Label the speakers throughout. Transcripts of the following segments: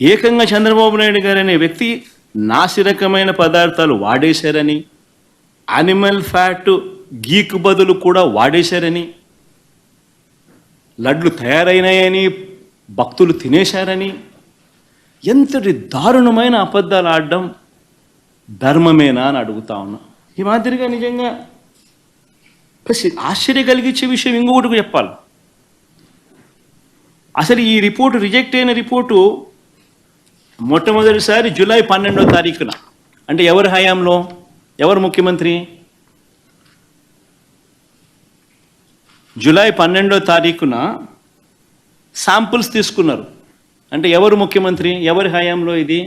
Speaker 1: ఏకంగా చంద్రబాబు నాయుడు గారు అనే వ్యక్తి నాసిరకమైన పదార్థాలు వాడేశారని, యానిమల్ ఫ్యాట్ గీకు బదులు కూడా వాడేశారని, లడ్లు తయారైనాయని భక్తులు తినేశారని, ఎంతటి దారుణమైన అబద్ధాలు ఆడడం ధర్మమేనా అని అడుగుతా ఉన్నా. ఈ మాదిరిగా నిజంగా ఆశ్చర్య కలిగించే విషయం ఇంకొకటి చెప్పాలి. అసలు ఈ రిపోర్టు రిజెక్ట్ అయిన రిపోర్టు మొట్టమొదటిసారి జూలై 12వ తారీఖున, అంటే ఎవరి హయాంలో, ఎవరు ముఖ్యమంత్రి? జూలై 12వ తారీఖున శాంపుల్స్ తీసుకున్నారు. అంటే ఎవరు ముఖ్యమంత్రి, ఎవరి హయాంలో ఇది?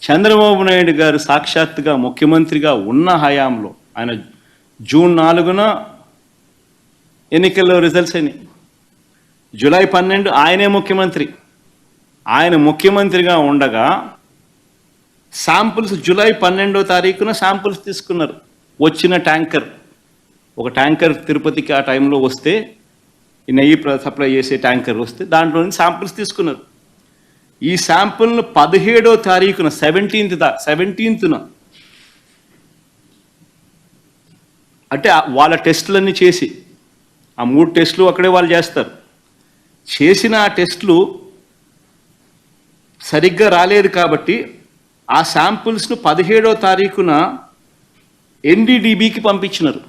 Speaker 1: చంద్రబాబు నాయుడు గారు సాక్షాత్తుగా ముఖ్యమంత్రిగా ఉన్న హయాంలో. ఆయన జూన్ 4న ఎన్నికల్లో రిజల్ట్స్ అయినాయి. జూలై 12 ఆయనే ముఖ్యమంత్రి. ఆయన ముఖ్యమంత్రిగా ఉండగా శాంపుల్స్ జూలై 12వ తారీఖున శాంపుల్స్ తీసుకున్నారు. వచ్చిన ట్యాంకర్, ఒక ట్యాంకర్ తిరుపతికి ఆ టైంలో వస్తే, ఈ నెయ్యి సప్లై చేసే ట్యాంకర్ వస్తే దాంట్లో నుంచి శాంపుల్స్ తీసుకున్నారు. ఈ శాంపుల్ను 17వ తారీఖున 17న అంటే వాళ్ళ టెస్టులన్నీ చేసి, ఆ 3 టెస్టులు అక్కడే వాళ్ళు చేస్తారు. చేసిన ఆ టెస్టులు సరిగ్గా రాలేదు కాబట్టి ఆ శాంపుల్స్ను 17వ తారీఖున NDDBకి పంపించినారు,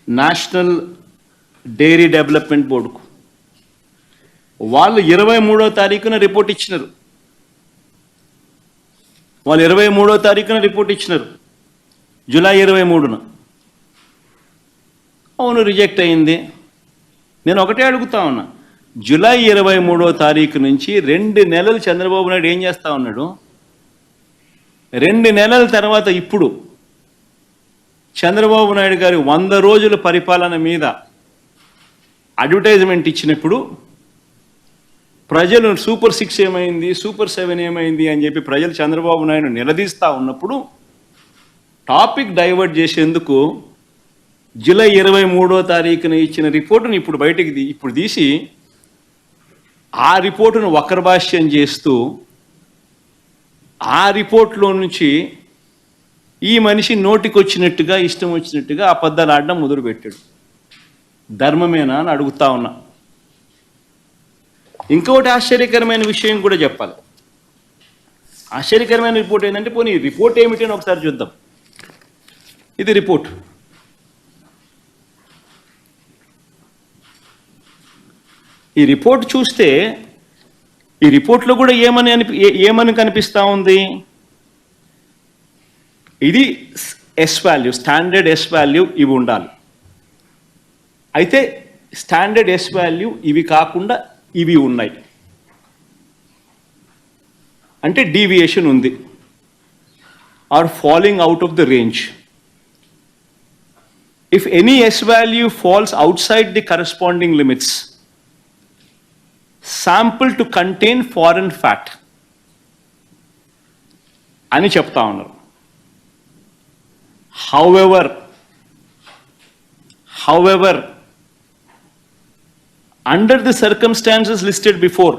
Speaker 1: నేషనల్ డైరీ డెవలప్మెంట్ బోర్డుకు. వాళ్ళు 23వ తారీఖున రిపోర్ట్ ఇచ్చినారు. జూలై 23న. అవును, రిజెక్ట్ అయింది. నేను ఒకటే అడుగుతా ఉన్నా, జూలై 23వ తారీఖు నుంచి 2 నెలలు చంద్రబాబు నాయుడు ఏం చేస్తా ఉన్నాడు? 2 నెలల తర్వాత ఇప్పుడు చంద్రబాబు నాయుడు గారి 100 రోజుల పరిపాలన మీద అడ్వర్టైజ్మెంట్ ఇచ్చినప్పుడు ప్రజలు సూపర్ 6 ఏమైంది, సూపర్ 7 ఏమైంది అని చెప్పి ప్రజలు చంద్రబాబు నాయుడు నిలదీస్తూ ఉన్నప్పుడు టాపిక్ డైవర్ట్ చేసేందుకు జూలై 23వ తారీఖున ఇచ్చిన రిపోర్టును ఇప్పుడు తీసి ఆ రిపోర్టును వక్రభాష్యం చేస్తూ ఆ రిపోర్ట్లో నుంచి ఈ మనిషి నోటికొచ్చినట్టుగా, ఇష్టం వచ్చినట్టుగా అబద్ధాలు ఆడడం మొదలుపెట్టాడు. ధర్మమేనా అని అడుగుతా ఉన్నా. ఇంకొకటి ఆశ్చర్యకరమైన విషయం కూడా చెప్పాలి. ఆశ్చర్యకరమైన రిపోర్ట్ ఏంటంటే, పోనీ రిపోర్ట్ ఏమిటి అని ఒకసారి చూద్దాం. ఇది రిపోర్ట్. ఈ రిపోర్ట్ చూస్తే ఈ రిపోర్ట్లో కూడా ఏమని కనిపిస్తూ ఉంది? ఇది S value, standard S value ఇవి ఉండాలి. అయితే స్టాండర్డ్ ఎస్ వాల్యూ ఇవి కాకుండా ఇవి ఉన్నాయి, అంటే డీవియేషన్ ఉంది, or falling out of the range. If any S value falls outside the corresponding limits, sample to contain foreign fat అని చెప్తా ఉన్నారు. However, under the circumstances listed before,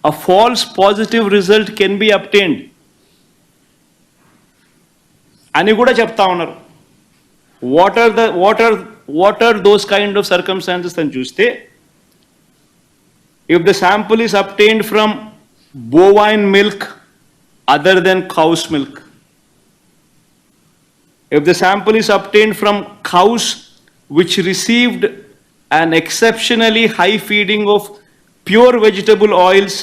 Speaker 1: a false positive result can be obtained అని కూడా చెప్తా ఉన్నారు. What are those kind of circumstances అని చూస్తే, if the sample is obtained from bovine milk other than cow's milk, if the sample is obtained from cows which received an exceptionally high feeding of pure vegetable oils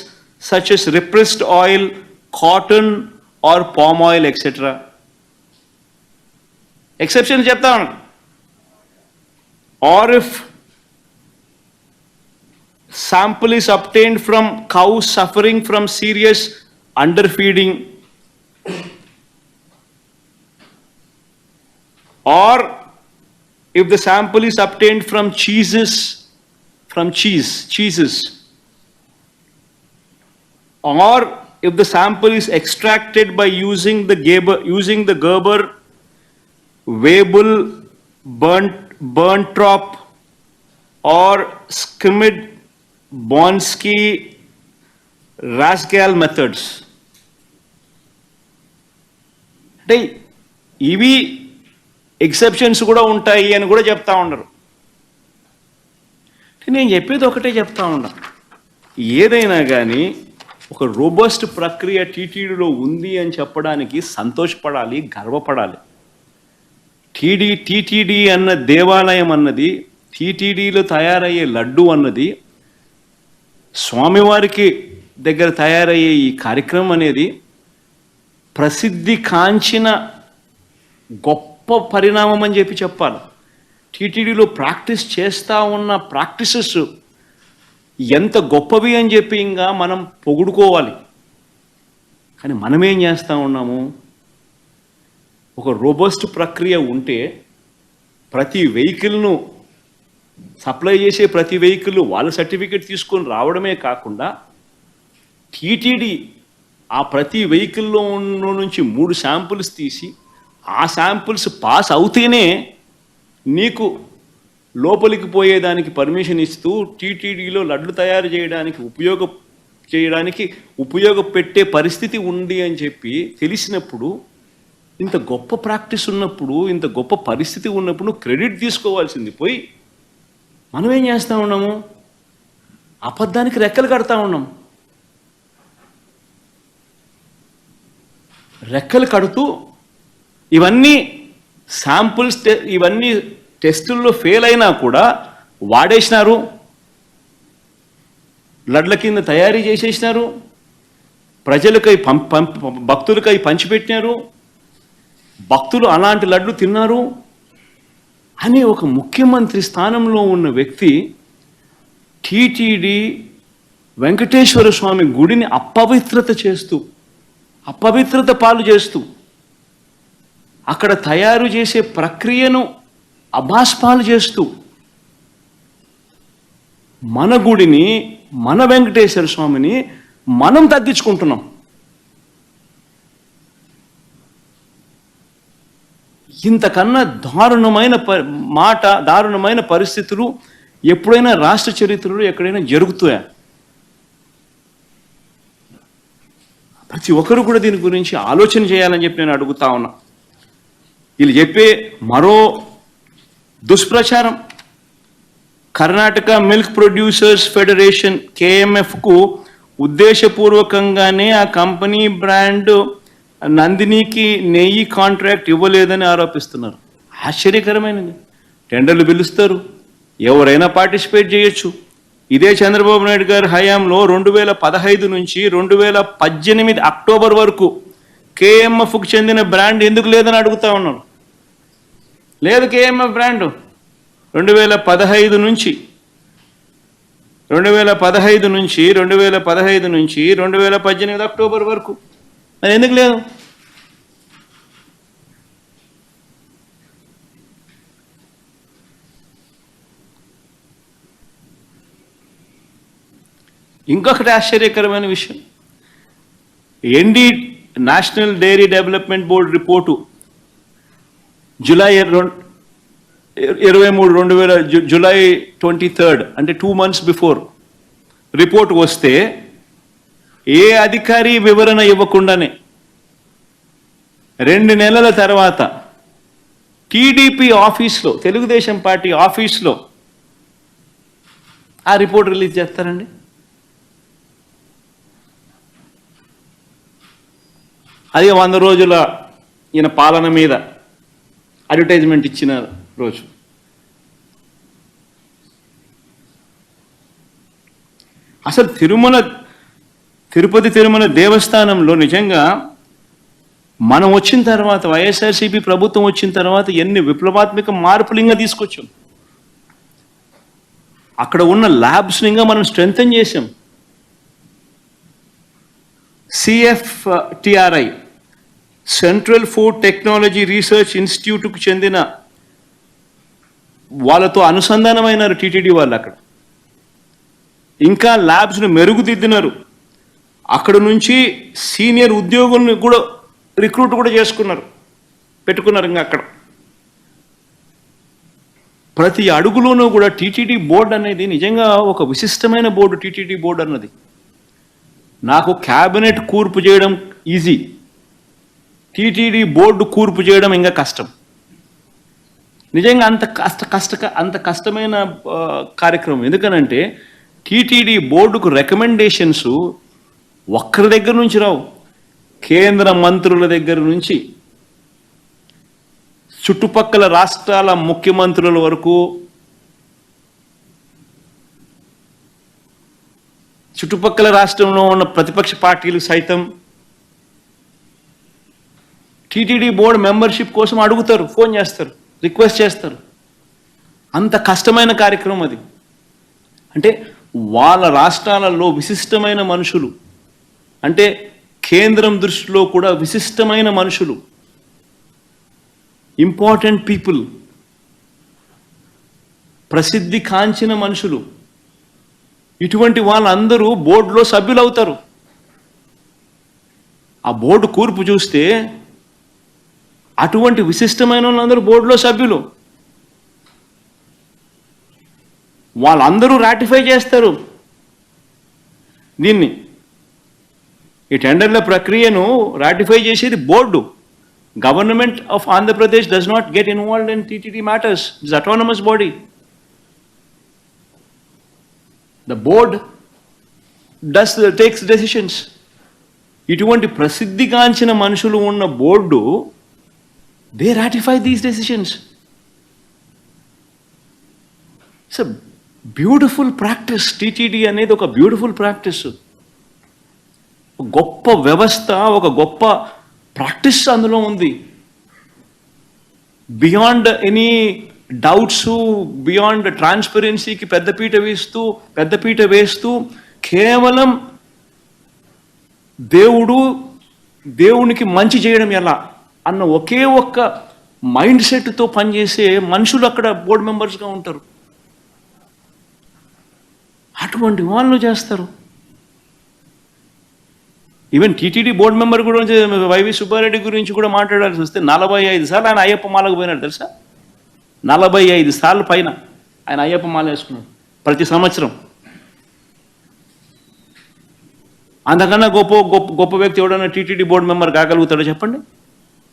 Speaker 1: such as repressed oil, cotton or palm oil, etc. Exception చెప్తా ఉన్నాను. Or if sample is obtained from cows suffering from serious underfeeding, or if the sample is obtained from cheeses, or if the sample is extracted by using the Gerber, Weibull, Berntrop, or Schmidt, Bonsky, Rascal methods. అంటే ఇవి exceptions కూడా ఉంటాయి అని కూడా చెప్తా ఉన్నారు. నేను చెప్పేది ఒకటే చెప్తా ఉన్నా, ఏదైనా కానీ ఒక రోబస్ట్ ప్రక్రియ టీటీడీలో ఉంది అని చెప్పడానికి సంతోషపడాలి, గర్వపడాలి. టీటీడీ అన్న దేవాలయం అన్నది, టీటీడీలో తయారయ్యే లడ్డు అన్నది, స్వామివారికి దగ్గర తయారయ్యే ఈ కార్యక్రమం అనేది ప్రసిద్ధి కాంచిన గొప్ప పరిణామం అని చెప్పాలి. టీటీడీలో ప్రాక్టీస్ చేస్తూ ఉన్న ప్రాక్టీసెస్ ఎంత గొప్పవి అని చెప్పి ఇంకా మనం పొగుడుకోవాలి. కానీ మనమేం చేస్తూ ఉన్నాము, ఒక రోబస్ట్ ప్రక్రియ ఉంటే ప్రతి వెహికల్ను సప్లై చేసే ప్రతి వెహికల్ వాళ్ళ సర్టిఫికేట్ తీసుకొని రావడమే కాకుండా టీటీడీ ఆ ప్రతి వెహికల్లో నుంచి 3 శాంపుల్స్ తీసి ఆ శాంపుల్స్ పాస్ అవుతేనే నీకు లోపలికి పోయేదానికి పర్మిషన్ ఇస్తూ టీటీడీలో లడ్లు తయారు చేయడానికి ఉపయోగపెట్టే పరిస్థితి ఉంది అని చెప్పి తెలిసినప్పుడు, ఇంత గొప్ప ప్రాక్టీస్ ఉన్నప్పుడు, ఇంత గొప్ప పరిస్థితి ఉన్నప్పుడు క్రెడిట్ తీసుకోవాల్సింది పోయి మనం ఏం చేస్తూ ఉన్నాము, అబద్ధానికి రెక్కలు కడతా ఉన్నాం. రెక్కలు కడుతూ ఇవన్నీ శాంపుల్స్ ఇవన్నీ టెస్టుల్లో ఫెయిల్ అయినా కూడా వాడేసినారు, లడ్ల కింద తయారీ చేసేసినారు, ప్రజలకై భక్తులకై పంచిపెట్టినారు, భక్తులు అలాంటి లడ్లు తిన్నారు అని ఒక ముఖ్యమంత్రి స్థానంలో ఉన్న వ్యక్తి టీటీడీ వెంకటేశ్వర స్వామి గుడిని అపవిత్రత పాలు చేస్తూ అక్కడ తయారు చేసే ప్రక్రియను అభాస్పాలు చేస్తూ మన గుడిని, మన వెంకటేశ్వర స్వామిని మనం తగ్గించుకుంటున్నాం. ఇంతకన్నా దారుణమైన పరిస్థితులు ఎప్పుడైనా రాష్ట్ర చరిత్రలో ఎక్కడైనా జరుగుతాయా? ప్రతి ఒక్కరు కూడా దీని గురించి ఆలోచన చేయాలని చెప్పి నేను అడుగుతా ఉన్నా. వీళ్ళు చెప్పే మరో దుష్ప్రచారం, కర్ణాటక మిల్క్ ప్రొడ్యూసర్స్ ఫెడరేషన్ KMFకు ఉద్దేశపూర్వకంగానే ఆ కంపెనీ బ్రాండ్ నందినికి నెయ్యి కాంట్రాక్ట్ ఇవ్వలేదని ఆరోపిస్తున్నారు. ఆశ్చర్యకరమైనది. టెండర్లు పిలుస్తారు, ఎవరైనా పార్టిసిపేట్ చేయొచ్చు. ఇదే చంద్రబాబు నాయుడు గారి హయాంలో 2015 నుంచి 2018 అక్టోబర్ వరకు KMFకు చెందిన బ్రాండ్ ఎందుకు లేదని అడుగుతా ఉన్నాను. లేదు KMF బ్రాండ్ 2015 నుంచి 2018 అక్టోబర్ వరకు మరి ఎందుకు లేదు? ఇంకొకటి ఆశ్చర్యకరమైన విషయం, national dairy development board report July 23 అంటే 2 months బిఫోర్ రిపోర్ట్ వస్తే ఏ అధికారి వివరణ ఇవ్వకుండానే 2 నెలల తర్వాత టీడీపీ ఆఫీస్లో, తెలుగుదేశం పార్టీ ఆఫీస్లో ఆ రిపోర్ట్ రిలీజ్ చేస్తారండి. అది 100 రోజుల ఈయన పాలన మీద అడ్వర్టైజ్మెంట్ ఇచ్చిన రోజు. అసలు తిరుపతి తిరుమల దేవస్థానంలో నిజంగా మనం వచ్చిన తర్వాత, వైఎస్ఆర్సీపీ ప్రభుత్వం వచ్చిన తర్వాత ఎన్ని విప్లవాత్మక మార్పులు ఇంకా తీసుకొచ్చాం. అక్కడ ఉన్న ల్యాబ్స్ని ఇంకా మనం స్ట్రెంథెన్ చేసాం. CFTRI central food technology research ఇన్స్టిట్యూట్కు చెందిన వాళ్ళతో అనుసంధానమైనారు టీటీడీ వాళ్ళు. అక్కడ ఇంకా ల్యాబ్స్ను మెరుగుదిద్దినారు. అక్కడ నుంచి సీనియర్ ఉద్యోగులను కూడా రిక్రూట్ కూడా పెట్టుకున్నారు ఇంకా అక్కడ. ప్రతి అడుగులోనూ కూడా టీటీడీ బోర్డు అనేది నిజంగా ఒక విశిష్టమైన బోర్డు. టీటీడీ బోర్డు అన్నది నాకు క్యాబినెట్ కూర్పు చేయడం ఈజీ, టీటీడీ బోర్డు కూర్పు చేయడం ఇంకా కష్టం. నిజంగా అంత కష్టమైన కార్యక్రమం. ఎందుకనంటే టీటీడీ బోర్డుకు రికమెండేషన్స్ ఒక్కరి దగ్గర నుంచి రావు, కేంద్ర మంత్రుల దగ్గర నుంచి చుట్టుపక్కల రాష్ట్రాల ముఖ్యమంత్రుల వరకు, చుట్టుపక్కల రాష్ట్రంలో ఉన్న ప్రతిపక్ష పార్టీలు సైతం టీటీడీ బోర్డు మెంబర్షిప్ కోసం అడుగుతారు, ఫోన్ చేస్తారు, రిక్వెస్ట్ చేస్తారు. అంత కష్టమైన కార్యక్రమం అది. అంటే వాళ్ళ రాష్ట్రాలలో విశిష్టమైన మనుషులు, అంటే కేంద్రం దృష్టిలో కూడా విశిష్టమైన మనుషులు, ఇంపార్టెంట్ పీపుల్, ప్రసిద్ధి కాంచిన మనుషులు, ఇటువంటి వాళ్ళందరూ బోర్డులో సభ్యులు అవుతారు. ఆ బోర్డు కూర్పు చూస్తే అటువంటి విశిష్టమైన వాళ్ళందరూ బోర్డులో సభ్యులు. వాళ్ళందరూ రాటిఫై చేస్తారు దీన్ని. ఈ టెండర్ల ప్రక్రియను రాటిఫై చేసేది board. Government of Andhra Pradesh does not get involved in TTD matters. It's autonomous body. The board takes decisions. ఇటువంటి ప్రసిద్ధిగాంచిన మనుషులు ఉన్న board, they ratify these decisions. It's a beautiful practice. TTD అనేది ఒక బ్యూటిఫుల్ ప్రాక్టీస్, గొప్ప వ్యవస్థ, ఒక గొప్ప ప్రాక్టీస్ అందులో ఉంది. బియాండ్ ఎనీ డౌట్స్, బియాండ్ ట్రాన్స్పరెన్సీకి పెద్దపీట వేస్తూ కేవలం దేవునికి మంచి చేయడం ఎలా అన్న ఒకే ఒక్క మైండ్ సెట్తో పనిచేసే మనుషులు అక్కడ బోర్డు మెంబర్స్గా ఉంటారు. అటువంటి వాళ్ళు చేస్తారు. ఈవెన్ టీటీడీ బోర్డు మెంబర్ గురించి వైవి సుబ్బారెడ్డి గురించి కూడా మాట్లాడాల్సి వస్తే 45 సార్లు ఆయన అయ్యప్ప మాలకు పోయినాడు తెలుసా. 45 సార్లు పైన ఆయన అయ్యప్ప మాల వేసుకున్నాడు ప్రతి సంవత్సరం. అంతకన్నా గొప్ప వ్యక్తి ఎవడన్నా టీటీడీ బోర్డు మెంబర్ కాగలుగుతాడో చెప్పండి.